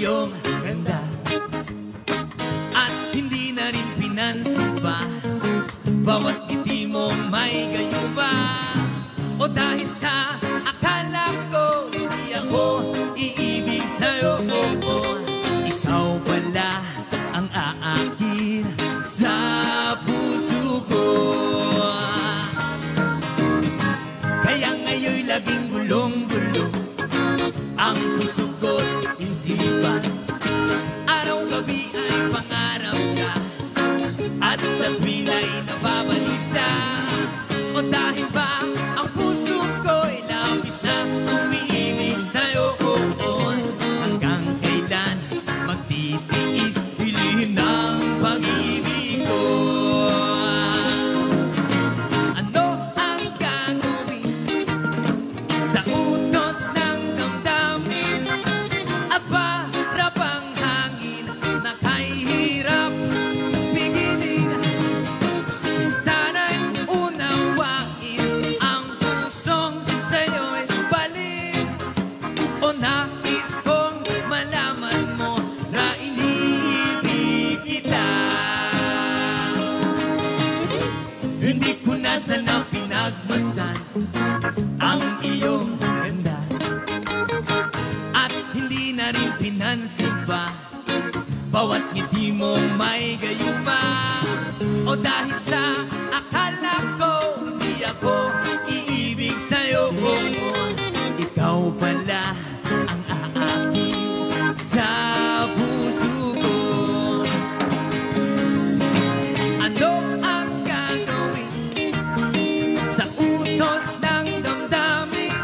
iyong ganda at hindi na rin pinansin pa. Bawat ngiti mo may gayuma, o dahil sa akala ko hindi ako iibig sa'yo. Ikaw pala ang aakit sa puso ko. Kaya ngayon'y laging gulong-gulo ang puso ko't isipan. Araw-gabi ay pangarap ka at sa tuwin ay nababalisa. O dahil ba ang puso ko'y labis na umiibig sa'yo. Hanggang kailan magtitiis hilin ng pag-ibig ko? Ano ang gagawin sa utos ng damdamin at para bang hangin na kahihirap pigilin? Sana'y unawain ang pusong sa'yo'y balik, o nais kong malaman mo na iniibig kita. Hindi ko na sana pinagmasdan ang iyong ganda at hindi na rin pinansin pa. Bawat ngiti mo may gayuma, o dahil sa akala ko hindi ako iibig sa'yo. Ikaw pala ang aakit sa puso ko. Ano ang gagawin sa utos ng damdamin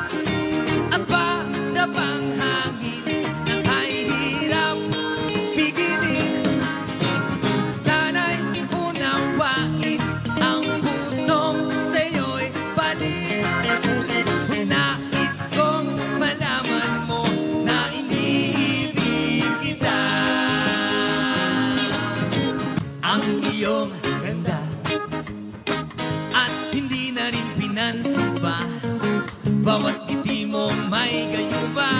at para bang hangin na kahihirap pigilin? Sana'y unawain ang pusong sa'yo'y balik. Nais kong malaman mo na iniibig kita. Ang iyong ganda at hindi na rin pinansin pa. Bawat ngiti mo may gayuma,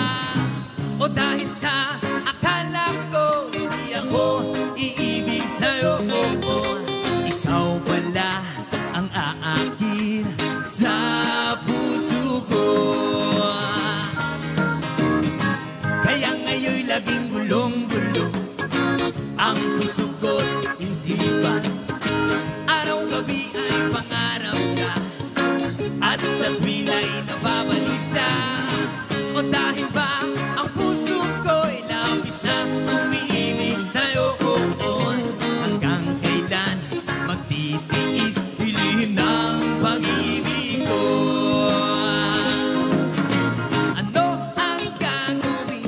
o dahil sa akala ko hindi ako iibig sa'yo. Ikaw pala ang aakit sa puso ko. Kaya ngayon'y laging gulong-gulo ang puso ko't isipan. Araw-gabi ay pangarap ka at sa tuwin ay nababalisa. O dahil ba ang puso ko'y labis na umiibig sa'yo. Hanggang kailan magtitiis hilin ng pag-ibig ko? Ano ang gagawin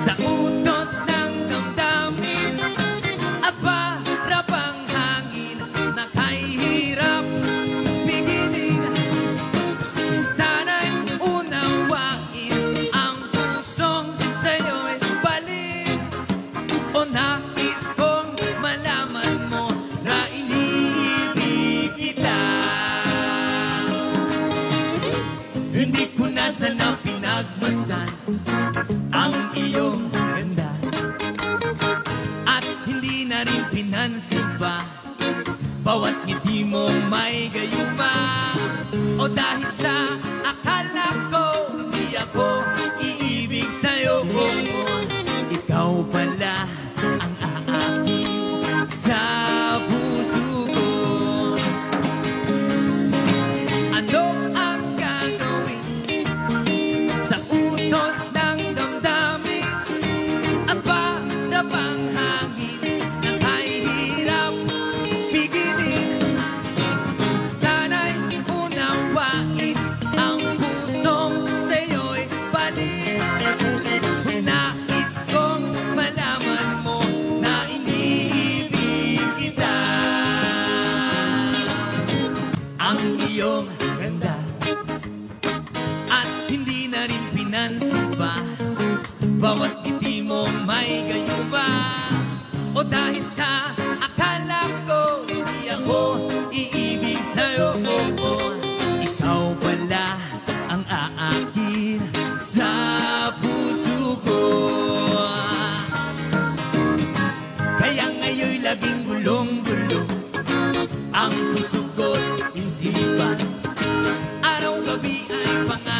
sa utos ng damdamin at para bang hangin na kahihirap pigilin? Sana'y unawain ang pusong sa'yo'y balik, o nais kong malaman mo na iniibig kita. Hindi ko na sana pinagmasdan ang iyong ganda at hindi na rin pinansin pa. Bawat ngiti mo may gayuma, o dahil sa akala ko hindi ako iibig sa'yo. Ikaw pala ang aakit sa puso ko. Ano ang gagawin sa utos ng damdamin at para bang hangin na kahihirap pigilin? Sana'y unawain ang pusong sa'yo'y balik. Nais kong malaman mo na iniibig kita. Ang iyong ganda at hindi na rin pinansin pa. Bawat ngiti mo may gayuma, o dahil sa akala ko hindi ako iibig sa'yo. Ikaw pala ang aakit sa puso ko. gabi ay pangarap